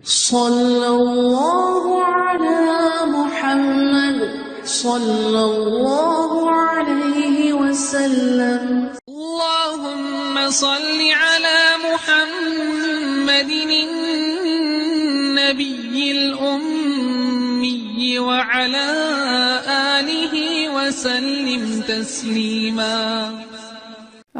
صلی اللہ علی محمد صلی اللہ علیہ وسلم. اللهم صل على محمد النبي الأمي وعلى آله وسلم تسليما.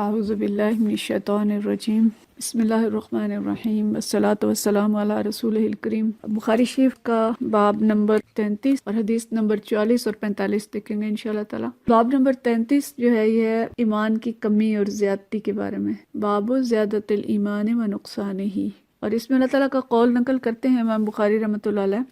اعوذ باللہ من الشیطان الرجیم. بسم اللہ الرحمن الرحیم. الصلاۃ والسلام علی رسولہ الکریم. بخاری شریف کا باب نمبر 33 اور حدیث نمبر 44 اور 45 دیکھیں گے انشاءاللہ تعالی. باب نمبر 33 جو ہے یہ ہے ایمان کی کمی اور زیادتی کے بارے میں. باب زیادت الایمان و نقصانہ. اور اس میں اللہ تعالیٰ کا قول نقل کرتے ہیں امام بخاری رحمۃ اللہ علیہ.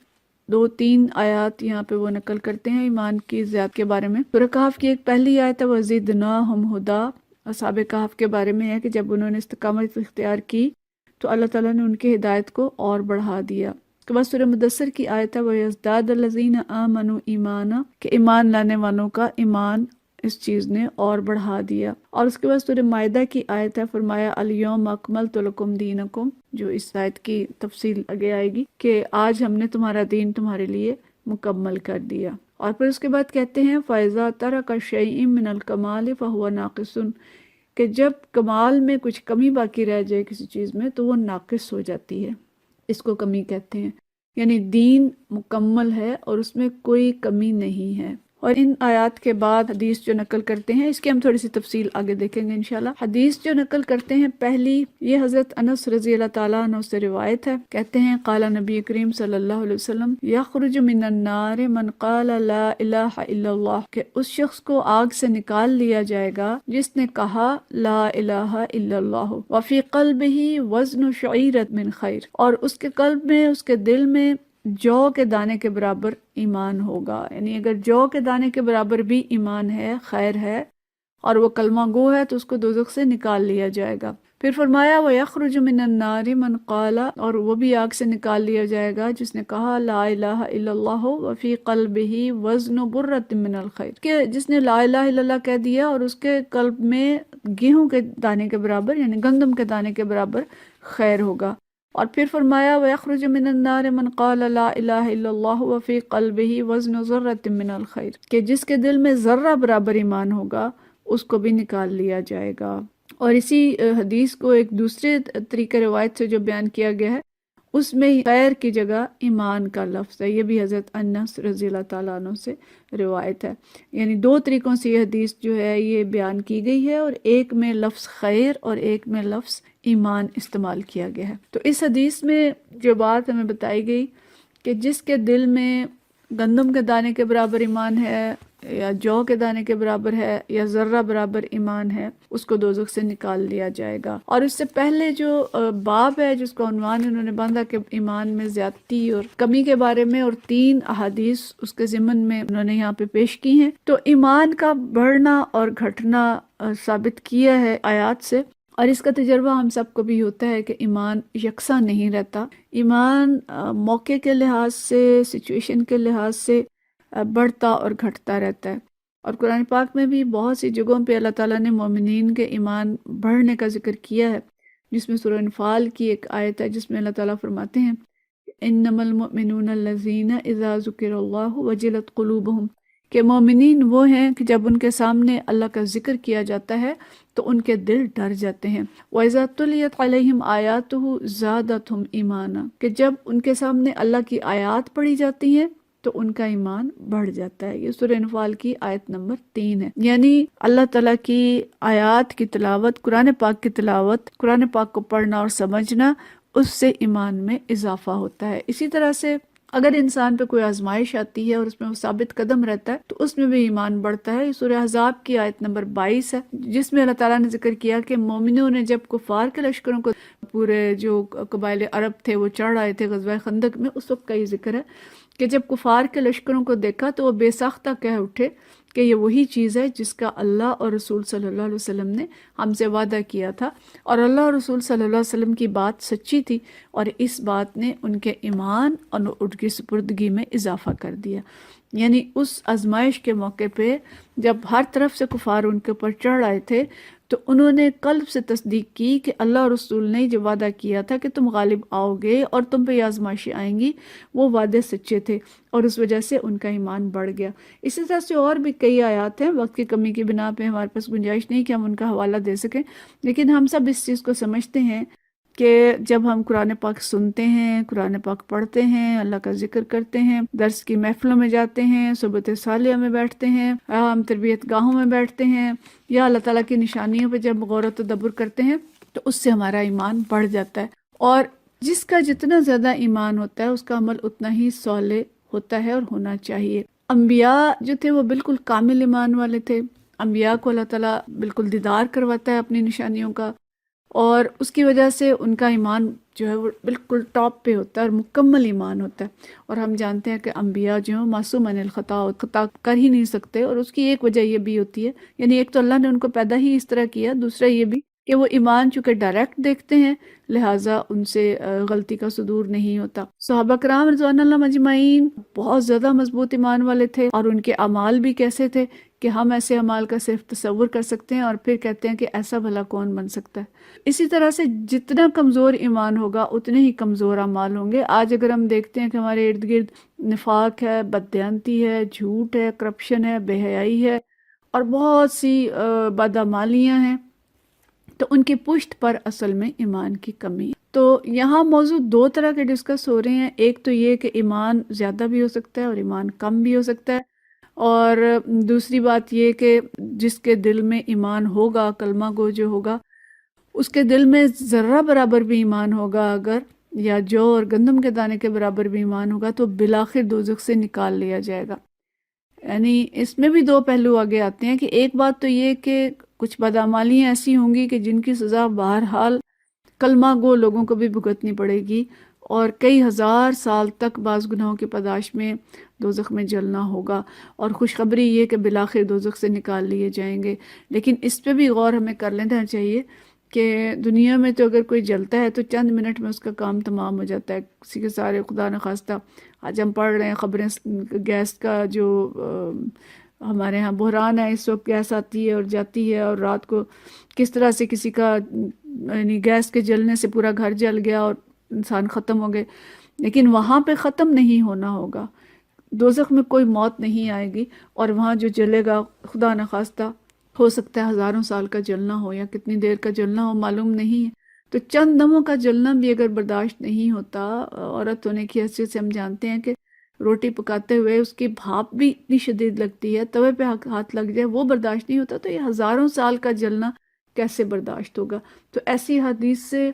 2-3 آیات یہاں پہ وہ نقل کرتے ہیں ایمان کی زیادت کے بارے میں. سورہ کہف کی ایک پہلی آیت ہے وَزِدْنَاهُمْ هُدًى. اصحاب کہف کے بارے میں ہے کہ جب انہوں نے استقامت اختیار کی تو اللہ تعالیٰ نے ان کی ہدایت کو اور بڑھا دیا. اس کے بعد سورہ مدثر کی آیت ہے وَيَزْدَادَ الَّذِينَ آمَنُوا ایمانا، کہ ایمان لانے والوں کا ایمان اس چیز نے اور بڑھا دیا. اور اس کے بعد سورہ مائدہ کی آیت ہے فرمایا الیوم اکملت لکم دینکم، جو اس آیت کی تفصیل آگے آئے گی کہ آج ہم نے تمہارا دین تمہارے لیے مکمل کر دیا. اور پھر اس کے بعد کہتے ہیں فَإِذَا تَرَكَ شَيْءٍ مِّنَ الْكَمَالِ فَهُوَ نَاقِصٌ، کہ جب کمال میں کچھ کمی باقی رہ جائے کسی چیز میں تو وہ ناقص ہو جاتی ہے، اس کو کمی کہتے ہیں. یعنی دین مکمل ہے اور اس میں کوئی کمی نہیں ہے. اور ان آیات کے بعد حدیث جو نقل کرتے ہیں اس کی ہم تھوڑی سی تفصیل آگے دیکھیں گے انشاءاللہ. حدیث جو نقل کرتے ہیں پہلی یہ حضرت انس رضی اللہ تعالیٰ عنہ سے روایت ہے. کہتے ہیں قال نبی کریم صلی اللہ علیہ وسلم یخرج من النار من قال لا الہ الا اللہ، کہ اس شخص کو آگ سے نکال لیا جائے گا جس نے کہا لا الہ الا اللہ وفی قلبہ وزن شعیرۃ من خیر، اور اس کے قلب میں اس کے دل میں جو کے دانے کے برابر ایمان ہوگا. یعنی اگر جو کے دانے کے برابر بھی ایمان ہے، خیر ہے، اور وہ کلمہ گو ہے تو اس کو دوزخ سے نکال لیا جائے گا. پھر فرمایا وَيَخْرُجُ مِنَ النَّارِ مَنْ قَالَ، اور وہ بھی آگ سے نکال لیا جائے گا جس نے کہا لا الہ الا اللہ وفی قلبہ وزن برۃ من الخیر، کہ جس نے لا الہ الا اللہ کہہ دیا اور اس کے قلب میں گیہوں کے دانے کے برابر یعنی گندم کے دانے کے برابر خیر ہوگا. اور پھر فرمایا وَيَخْرُجُ مِنَ النَّارِ مَنْ قَالَ لَا إِلَهَ إِلَّا اللَّهُ وَفِي قَلْبِهِ وَزْنُ ذَرَّةٍ مِّنَ الْخَيْرِ، کہ جس کے دل میں ذرہ برابر ایمان ہوگا اس کو بھی نکال لیا جائے گا. اور اسی حدیث کو ایک دوسرے طریقہ روایت سے جو بیان کیا گیا ہے اس میں خیر کی جگہ ایمان کا لفظ ہے. یہ بھی حضرت انس رضی اللہ تعالیٰ عنہ سے روایت ہے. یعنی 2 طریقوں سے یہ حدیث جو ہے یہ بیان کی گئی ہے، اور ایک میں لفظ خیر اور ایک میں لفظ ایمان استعمال کیا گیا ہے. تو اس حدیث میں جو بات ہمیں بتائی گئی کہ جس کے دل میں گندم کے دانے کے برابر ایمان ہے یا جو کے دانے کے برابر ہے یا ذرہ برابر ایمان ہے اس کو دوزخ سے نکال لیا جائے گا. اور اس سے پہلے جو باب ہے جس کو عنوان انہوں نے باندھا کہ ایمان میں زیادتی اور کمی کے بارے میں، اور 3 احادیث اس کے ضمن میں انہوں نے یہاں پہ پیش کی ہیں. تو ایمان کا بڑھنا اور گھٹنا ثابت کیا ہے آیات سے، اور اس کا تجربہ ہم سب کو بھی ہوتا ہے کہ ایمان یکساں نہیں رہتا. ایمان موقع کے لحاظ سے، سچویشن کے لحاظ سے بڑھتا اور گھٹتا رہتا ہے. اور قرآن پاک میں بھی بہت سی جگہوں پہ اللہ تعالیٰ نے مومنین کے ایمان بڑھنے کا ذکر کیا ہے، جس میں سورہ انفال کی ایک آیت ہے جس میں اللہ تعالیٰ فرماتے ہیں انما المؤمنون الذین اذا ذکر اللہ وجلت قلوبہم، کہ مومنین وہ ہیں کہ جب ان کے سامنے اللہ کا ذکر کیا جاتا ہے تو ان کے دل ڈر جاتے ہیں. وَإِذَا تُلِيَتْ عَلَيْهِمْ آيَاتُهُ زَادَتْهُمْ ایمانا، کہ جب ان کے سامنے اللہ کی آیات پڑھی جاتی ہیں تو ان کا ایمان بڑھ جاتا ہے. یہ سورہ انفال کی آیت نمبر 3 ہے. یعنی اللہ تعالیٰ کی آیات کی تلاوت، قرآن پاک کی تلاوت، قرآن پاک کو پڑھنا اور سمجھنا، اس سے ایمان میں اضافہ ہوتا ہے. اسی طرح سے اگر انسان پہ کوئی آزمائش آتی ہے اور اس میں وہ ثابت قدم رہتا ہے تو اس میں بھی ایمان بڑھتا ہے. یہ سورہ احزاب کی آیت نمبر 22 ہے جس میں اللہ تعالیٰ نے ذکر کیا کہ مومنوں نے جب کفار کے لشکروں کو، پورے جو قبائل عرب تھے وہ چڑھ آئے تھے غزوہ خندق میں، اس وقت کا یہ ذکر ہے کہ جب کفار کے لشکروں کو دیکھا تو وہ بے ساختہ کہہ اٹھے کہ یہ وہی چیز ہے جس کا اللہ اور رسول صلی اللہ علیہ وسلم نے ہم سے وعدہ کیا تھا، اور اللہ اور رسول صلی اللہ علیہ وسلم کی بات سچی تھی، اور اس بات نے ان کے ایمان اور ان کی سپردگی میں اضافہ کر دیا. یعنی اس آزمائش کے موقع پہ جب ہر طرف سے کفار ان کے اوپر چڑھ آئے تھے تو انہوں نے قلب سے تصدیق کی کہ اللہ اور رسول نے جو وعدہ کیا تھا کہ تم غالب آؤ گے اور تم پہ یہ آزمائشیں آئیں گی، وہ وعدے سچے تھے، اور اس وجہ سے ان کا ایمان بڑھ گیا۔ اسی طرح سے اور بھی کئی آیات ہیں، وقت کی کمی کی بنا پہ ہمارے پاس گنجائش نہیں کہ ہم ان کا حوالہ دے سکیں، لیکن ہم سب اس چیز کو سمجھتے ہیں کہ جب ہم قرآن پاک سنتے ہیں، قرآن پاک پڑھتے ہیں، اللہ کا ذکر کرتے ہیں، درس کی محفلوں میں جاتے ہیں، صحبت صالحہ میں بیٹھتے ہیں، ہم تربیت گاہوں میں بیٹھتے ہیں، یا اللہ تعالیٰ کی نشانیوں پہ جب غور و تدبر کرتے ہیں، تو اس سے ہمارا ایمان بڑھ جاتا ہے۔ اور جس کا جتنا زیادہ ایمان ہوتا ہے اس کا عمل اتنا ہی صالح ہوتا ہے اور ہونا چاہیے۔ انبیاء جو تھے وہ بالکل کامل ایمان والے تھے، انبیاء کو اللہ تعالیٰ بالکل دیدار کرواتا ہے اپنی نشانیوں کا، اور اس کی وجہ سے ان کا ایمان جو ہے وہ بالکل ٹاپ پہ ہوتا ہے اور مکمل ایمان ہوتا ہے۔ اور ہم جانتے ہیں کہ انبیاء جو ہیں معصوم عن الخطا، خطا کر ہی نہیں سکتے، اور اس کی ایک وجہ یہ بھی ہوتی ہے، یعنی ایک تو اللہ نے ان کو پیدا ہی اس طرح کیا، دوسرا یہ بھی کہ وہ ایمان چونکہ ڈائریکٹ دیکھتے ہیں، لہٰذا ان سے غلطی کا صدور نہیں ہوتا۔ صحابہ کرام رضوان اللہ مجمعین بہت زیادہ مضبوط ایمان والے تھے، اور ان کے اعمال بھی کیسے تھے کہ ہم ایسے اعمال کا صرف تصور کر سکتے ہیں اور پھر کہتے ہیں کہ ایسا بھلا کون بن سکتا ہے۔ اسی طرح سے جتنا کمزور ایمان ہوگا اتنے ہی کمزور اعمال ہوں گے۔ آج اگر ہم دیکھتے ہیں کہ ہمارے ارد گرد نفاق ہے، بددیانتی ہے، جھوٹ ہے، کرپشن ہے، بے حیائی ہے، اور بہت سی بدعمالیاں ہیں، تو ان کی پشت پر اصل میں ایمان کی کمی ہے۔ تو یہاں موضوع دو طرح کے ڈسکس ہو رہے ہیں، ایک تو یہ کہ ایمان زیادہ بھی ہو سکتا ہے اور ایمان کم بھی ہو سکتا ہے، اور دوسری بات یہ کہ جس کے دل میں ایمان ہوگا، کلمہ گو جو ہوگا، اس کے دل میں ذرہ برابر بھی ایمان ہوگا اگر، یا جو اور گندم کے دانے کے برابر بھی ایمان ہوگا، تو بالآخر دوزخ سے نکال لیا جائے گا۔ یعنی اس میں بھی دو پہلو آگے آتے ہیں کہ ایک بات تو یہ کہ کچھ بدعمالیاں ایسی ہوں گی کہ جن کی سزا بہرحال کلمہ گو لوگوں کو بھی بھگتنی پڑے گی، اور کئی ہزار سال تک بعض گناہوں کی پاداش میں دوزخ میں جلنا ہوگا، اور خوشخبری یہ کہ بالآخر دوزخ سے نکال لیے جائیں گے۔ لیکن اس پہ بھی غور ہمیں کر لینا چاہیے کہ دنیا میں تو اگر کوئی جلتا ہے تو چند منٹ میں اس کا کام تمام ہو جاتا ہے، کسی کے سارے خدا نخواستہ آج ہم پڑھ رہے ہیں خبریں، گیس کا جو ہمارے ہاں بحران ہے اس وقت، گیس آتی ہے اور جاتی ہے، اور رات کو کس طرح سے کسی کا یعنی گیس کے جلنے سے پورا گھر جل گیا اور انسان ختم ہو گئے، لیکن وہاں پہ ختم نہیں ہونا ہوگا، دوزخ میں کوئی موت نہیں آئے گی، اور وہاں جو جلے گا خدا نخواستہ ہو سکتا ہے ہزاروں سال کا جلنا ہو یا کتنی دیر کا جلنا ہو، معلوم نہیں ہے۔ تو چند دموں کا جلنا بھی اگر برداشت نہیں ہوتا، عورت ہونے کی حیثیت سے ہم جانتے ہیں کہ روٹی پکاتے ہوئے اس کی بھاپ بھی اتنی شدید لگتی ہے، توے پہ ہاتھ لگ جائے وہ برداشت نہیں ہوتا، تو یہ ہزاروں سال کا جلنا کیسے برداشت ہوگا؟ تو ایسی حدیث سے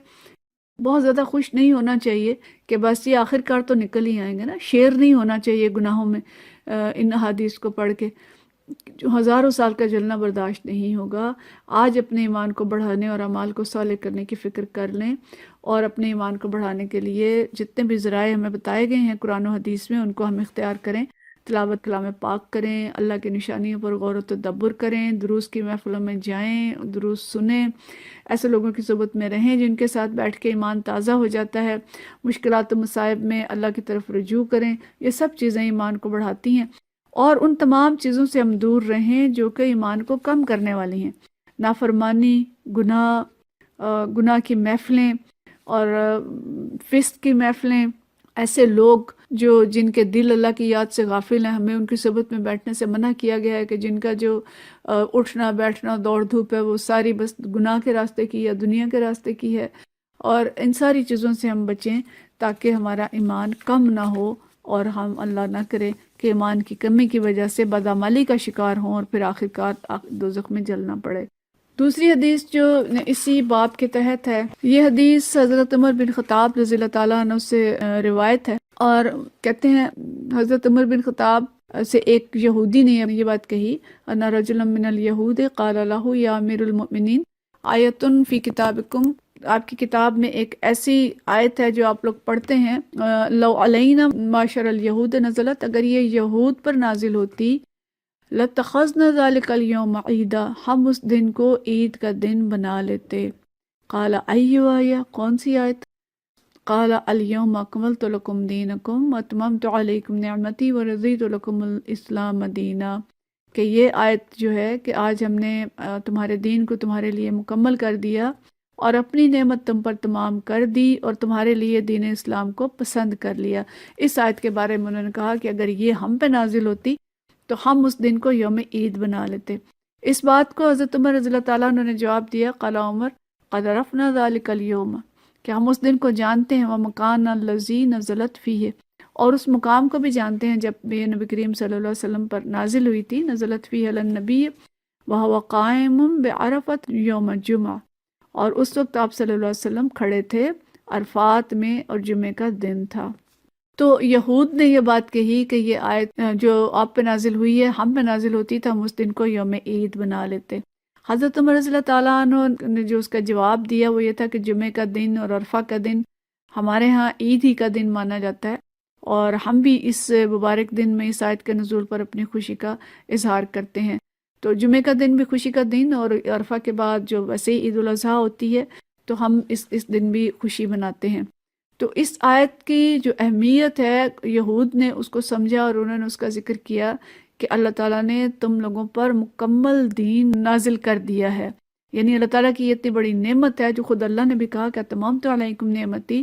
بہت زیادہ خوش نہیں ہونا چاہیے کہ بس یہ آخر کار تو نکل ہی آئیں گے نا، شیر نہیں ہونا چاہیے گناہوں میں ان حدیث کو پڑھ کے، جو ہزاروں سال کا جلنا برداشت نہیں ہوگا۔ آج اپنے ایمان کو بڑھانے اور اعمال کو صالح کرنے کی فکر کر لیں، اور اپنے ایمان کو بڑھانے کے لیے جتنے بھی ذرائع ہمیں بتائے گئے ہیں قرآن و حدیث میں ان کو ہم اختیار کریں، تلاوت کلام پاک کریں، اللہ کی نشانیوں پر غور و تدبر کریں، دروس کی محفلوں میں جائیں، دروس سنیں، ایسے لوگوں کی صحبت میں رہیں جن کے ساتھ بیٹھ کے ایمان تازہ ہو جاتا ہے، مشکلات و مصائب میں اللہ کی طرف رجوع کریں، یہ سب چیزیں ایمان کو بڑھاتی ہیں، اور ان تمام چیزوں سے ہم دور رہیں جو کہ ایمان کو کم کرنے والی ہیں، نافرمانی، گناہ کی محفلیں اور فسق کی محفلیں، ایسے لوگ جن کے دل اللہ کی یاد سے غافل ہیں، ہمیں ان کی صحبت میں بیٹھنے سے منع کیا گیا ہے کہ جن کا جو اٹھنا بیٹھنا دوڑ دھوپ ہے وہ ساری بس گناہ کے راستے کی یا دنیا کے راستے کی ہے، اور ان ساری چیزوں سے ہم بچیں تاکہ ہمارا ایمان کم نہ ہو، اور ہم اللہ نہ کرے کہ ایمان کی کمی کی وجہ سے بدعمالی کا شکار ہوں اور پھر آخرکار دوزخ میں جلنا پڑے۔ دوسری حدیث جو اسی باب کے تحت ہے، یہ حدیث حضرت عمر بن خطاب رضی اللہ تعالیٰ عنہ سے روایت ہے، اور کہتے ہیں حضرت عمر بن خطاب سے ایک یہودی نے یہ بات کہی، ان رجلا من الیہود قال له یا امیر المؤمنین آیت فی کتابکم، آپ کی کتاب میں ایک ایسی آیت ہے جو آپ لوگ پڑھتے ہیں، لو علینا معاشر الیہود نزلت، اگر یہ یہود پر نازل ہوتی، لَتَّخَذْنَا ذَلِكَ الْيَوْمَ عِيدًا، ہم اس دن کو عید کا دن بنا لیتے۔ قال ایو آیہ، کون سی آیت؟ قال اليوم اکملت لکم دینکم واتممت علیکم نعمتی ورضیت لکم الاسلام دینا، کہ یہ آیت جو ہے کہ آج ہم نے تمہارے دین کو تمہارے لیے مکمل کر دیا اور اپنی نعمت تم پر تمام کر دی اور تمہارے لیے دین اسلام کو پسند کر لیا۔ اس آیت کے بارے میں انہوں نے کہا کہ اگر یہ ہم پہ نازل ہوتی تو ہم اس دن کو یوم عید بنا لیتے۔ اس بات کو حضرت عمر رضی اللہ تعالیٰ عنہ نے جواب دیا، قال عمر قد عرفنا ذلک اليوم، کہ ہم اس دن کو جانتے ہیں، ومکان الذی نزلت فیہ، اور اس مقام کو بھی جانتے ہیں جب یہ نبی کریم صلی اللہ علیہ وسلم پر نازل ہوئی تھی، نزلت فیہ علی النبی وہو قائم بعرفۃ یوم الجمعہ، اور اس وقت آپ صلی اللہ علیہ وسلم کھڑے تھے عرفات میں اور جمعے کا دن تھا۔ تو یہود نے یہ بات کہی کہ یہ آیت جو آپ پہ نازل ہوئی ہے ہم پہ نازل ہوتی تو ہم اس دن کو یوم عید بنا لیتے۔ حضرت عمر رضی اللہ تعالیٰ عنہ نے جو اس کا جواب دیا وہ یہ تھا کہ جمعے کا دن اور عرفہ کا دن ہمارے ہاں عید ہی کا دن مانا جاتا ہے، اور ہم بھی اس مبارک دن میں اس آیت کے نزول پر اپنی خوشی کا اظہار کرتے ہیں۔ تو جمعے کا دن بھی خوشی کا دن، اور عرفہ کے بعد جو ویسے ہی عید الاضحیٰ ہوتی ہے تو ہم اس دن بھی خوشی مناتے ہیں۔ تو اس آیت کی جو اہمیت ہے یہود نے اس کو سمجھا اور انہوں نے اس کا ذکر کیا کہ اللہ تعالیٰ نے تم لوگوں پر مکمل دین نازل کر دیا ہے، یعنی اللہ تعالیٰ کی یہ اتنی بڑی نعمت ہے جو خود اللہ نے بھی کہا کہ تمامت علیکم نعمتی،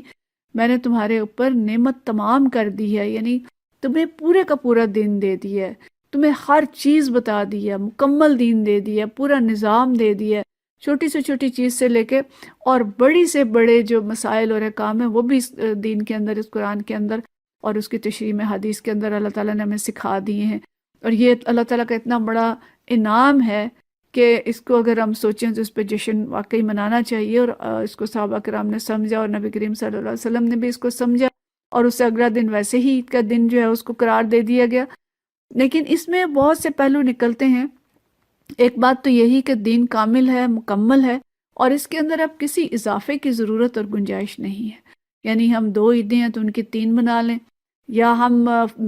میں نے تمہارے اوپر نعمت تمام کر دی ہے، یعنی تمہیں پورے کا پورا دین دے دیا ہے، تمہیں ہر چیز بتا دی ہے، مکمل دین دے دیا، پورا نظام دے دیا، چھوٹی سے چھوٹی چیز سے لے کے اور بڑی سے بڑے جو مسائل اور احکام ہیں وہ بھی اس دین کے اندر، اس قرآن کے اندر اور اس کی تشریح میں حدیث کے اندر اللہ تعالیٰ نے ہمیں سکھا دیے ہیں۔ اور یہ اللہ تعالیٰ کا اتنا بڑا انعام ہے کہ اس کو اگر ہم سوچیں تو اس پہ جشن واقعی منانا چاہیے، اور اس کو صحابہ کرام نے سمجھا اور نبی کریم صلی اللہ علیہ وسلم نے بھی اس کو سمجھا، اور اس سے اگلا دن ویسے ہی عید کا دن جو ہے اس کو قرار دے دیا گیا۔ لیکن اس میں بہت سے پہلو نکلتے ہیں۔ ایک بات تو یہی کہ دین کامل ہے، مکمل ہے، اور اس کے اندر اب کسی اضافے کی ضرورت اور گنجائش نہیں ہے، یعنی ہم 2 عیدیں ہیں تو ان کی 3 بنا لیں، یا ہم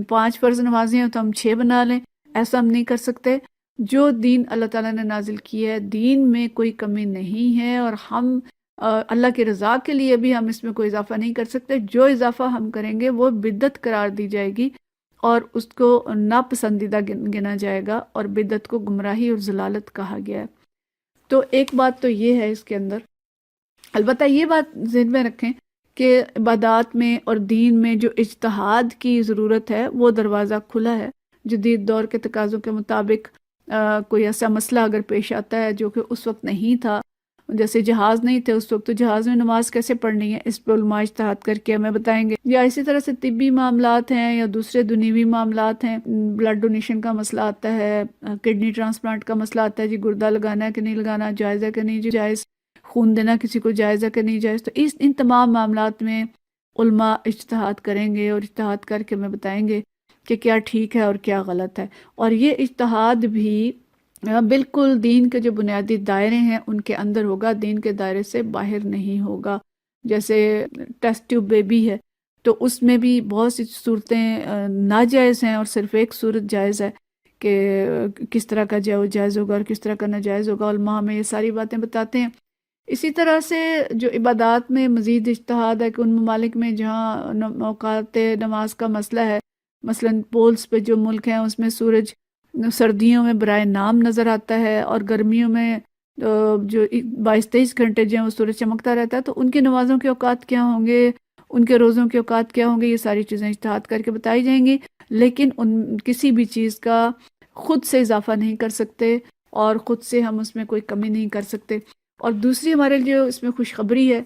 5 فرض نمازیں ہیں تو ہم 6 بنا لیں، ایسا ہم نہیں کر سکتے۔ جو دین اللہ تعالیٰ نے نازل کیا ہے دین میں کوئی کمی نہیں ہے، اور ہم اللہ کی رضا کے لیے بھی ہم اس میں کوئی اضافہ نہیں کر سکتے۔ جو اضافہ ہم کریں گے وہ بدعت قرار دی جائے گی اور اس کو ناپسندیدہ گنا جائے گا، اور بدعت کو گمراہی اور ضلالت کہا گیا ہے۔ تو ایک بات تو یہ ہے اس کے اندر، البتہ یہ بات ذہن میں رکھیں کہ عبادات میں اور دین میں جو اجتہاد کی ضرورت ہے وہ دروازہ کھلا ہے۔ جدید دور کے تقاضوں کے مطابق کوئی ایسا مسئلہ اگر پیش آتا ہے جو کہ اس وقت نہیں تھا، جیسے جہاز نہیں تھے اس وقت، تو جہاز میں نماز کیسے پڑھنی ہے، اس پہ علماء اجتہاد کر کے ہمیں بتائیں گے۔ یا اسی طرح سے طبی معاملات ہیں یا دوسرے دنیوی معاملات ہیں، بلڈ ڈونیشن کا مسئلہ آتا ہے، کڈنی ٹرانسپلانٹ کا مسئلہ آتا ہے، جی گردہ لگانا ہے کہ نہیں لگانا، جائز ہے کہ نہیں جائز، خون دینا کسی کو جائز ہے کہ نہیں جائز۔ تو ان تمام معاملات میں علماء اجتہاد کریں گے اور اجتہاد کر کے ہمیں بتائیں گے کہ کیا ٹھیک ہے اور کیا غلط ہے، اور یہ اجتہاد بھی بالکل دین کے جو بنیادی دائرے ہیں ان کے اندر ہوگا، دین کے دائرے سے باہر نہیں ہوگا۔ جیسے ٹیسٹ ٹیوب بیبی ہے تو اس میں بھی بہت سی صورتیں ناجائز ہیں اور صرف ایک صورت جائز ہے کہ کس طرح کا جائز ہوگا اور کس طرح کا ناجائز ہوگا، علماء ہمیں یہ ساری باتیں بتاتے ہیں۔ اسی طرح سے جو عبادات میں مزید اجتہاد ہے کہ ان ممالک میں جہاں اوقات نماز کا مسئلہ ہے، مثلا پولز پہ جو ملک ہیں اس میں سورج سردیوں میں برائے نام نظر آتا ہے اور گرمیوں میں جو 22-23 گھنٹے جو ہیں وہ سورج چمکتا رہتا ہے، تو ان کی نمازوں کے اوقات کیا ہوں گے، ان کے روزوں کے اوقات کیا ہوں گے، یہ ساری چیزیں اجتہاد کر کے بتائی جائیں گی۔ لیکن کسی بھی چیز کا خود سے اضافہ نہیں کر سکتے اور خود سے ہم اس میں کوئی کمی نہیں کر سکتے۔ اور دوسری ہمارے لیے اس میں خوشخبری ہے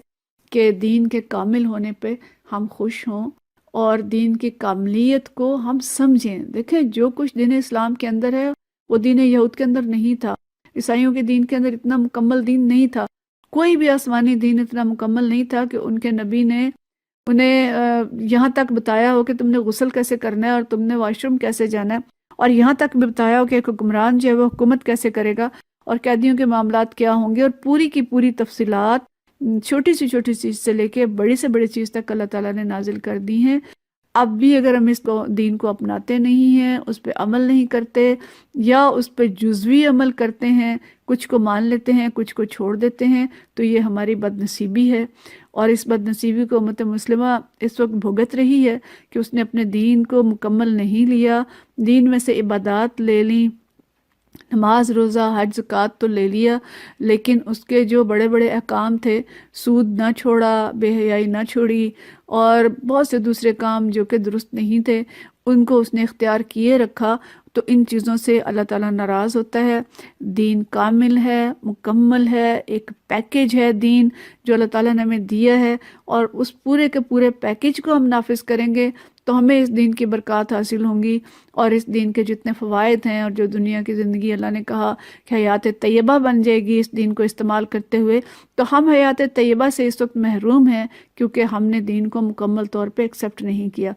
کہ دین کے کامل ہونے پہ ہم خوش ہوں اور دین کی کاملیت کو ہم سمجھیں۔ دیکھیں جو کچھ دین اسلام کے اندر ہے وہ دین یہود کے اندر نہیں تھا، عیسائیوں کے دین کے اندر اتنا مکمل دین نہیں تھا، کوئی بھی آسمانی دین اتنا مکمل نہیں تھا کہ ان کے نبی نے انہیں یہاں تک بتایا ہو کہ تم نے غسل کیسے کرنا ہے اور تم نے واش روم کیسے جانا ہے، اور یہاں تک بھی بتایا ہو کہ ایک حکمران جو ہے وہ حکومت کیسے کرے گا اور قیدیوں کے معاملات کیا ہوں گے، اور پوری کی پوری تفصیلات چھوٹی سی چیز سے لے کے بڑی سے بڑی چیز تک اللہ تعالیٰ نے نازل کر دی ہیں۔ اب بھی اگر ہم اس کو دین کو اپناتے نہیں ہیں، اس پہ عمل نہیں کرتے یا اس پہ جزوی عمل کرتے ہیں، کچھ کو مان لیتے ہیں کچھ کو چھوڑ دیتے ہیں، تو یہ ہماری بد نصیبی ہے، اور اس بد نصیبی کو امت مسلمہ اس وقت بھگت رہی ہے کہ اس نے اپنے دین کو مکمل نہیں لیا، دین میں سے عبادات لے لیں نماز روزہ حج زکوٰۃ تو لے لیا، لیکن اس کے جو بڑے بڑے احکام تھے، سود نہ چھوڑا، بے حیائی نہ چھوڑی، اور بہت سے دوسرے کام جو کہ درست نہیں تھے ان کو اس نے اختیار کیے رکھا، تو ان چیزوں سے اللہ تعالیٰ ناراض ہوتا ہے۔ دین کامل ہے، مکمل ہے، ایک پیکیج ہے دین جو اللہ تعالیٰ نے ہمیں دیا ہے، اور اس پورے کے پورے پیکیج کو ہم نافذ کریں گے تو ہمیں اس دین کی برکات حاصل ہوں گی، اور اس دین کے جتنے فوائد ہیں اور جو دنیا کی زندگی اللہ نے کہا کہ حیات طیبہ بن جائے گی اس دین کو استعمال کرتے ہوئے، تو ہم حیات طیبہ سے اس وقت محروم ہیں کیونکہ ہم نے دین کو مکمل طور پہ ایکسیپٹ نہیں کیا۔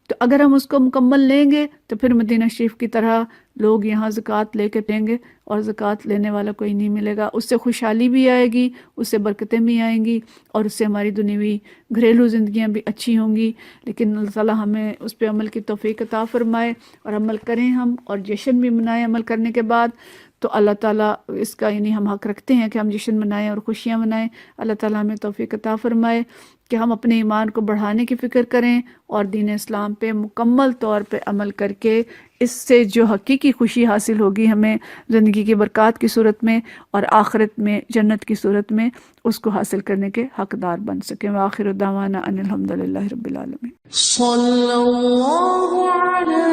تو اگر ہم اس کو مکمل لیں گے تو پھر مدینہ شریف کی طرح لوگ یہاں زکوٰۃ لے کے دیں گے، اور زکوٰۃ لینے والا کوئی نہیں ملے گا۔ اس سے خوشحالی بھی آئے گی، اس سے برکتیں بھی آئیں گی، اور اس سے ہماری دنیاوی گھریلو زندگیاں بھی اچھی ہوں گی۔ لیکن اللہ تعالیٰ ہمیں اس پہ عمل کی توفیق عطا فرمائے، اور عمل کریں ہم، اور جشن بھی منائیں عمل کرنے کے بعد۔ تو اللہ تعالیٰ اس کا یعنی ہم حق رکھتے ہیں کہ ہم جشن منائیں اور خوشیاں منائیں۔ اللہ تعالیٰ ہمیں توفیق عطا فرمائے کہ ہم اپنے ایمان کو بڑھانے کی فکر کریں، اور دین اسلام پہ مکمل طور پہ عمل کر کے اس سے جو حقیقی خوشی حاصل ہوگی ہمیں زندگی کی برکات کی صورت میں اور آخرت میں جنت کی صورت میں، اس کو حاصل کرنے کے حقدار بن سکیں۔ وآخر دعوانا ان الحمدللہ رب العالمین۔ صلی اللہ علی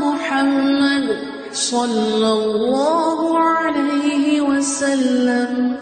محمد صلی اللہ علیہ وسلم۔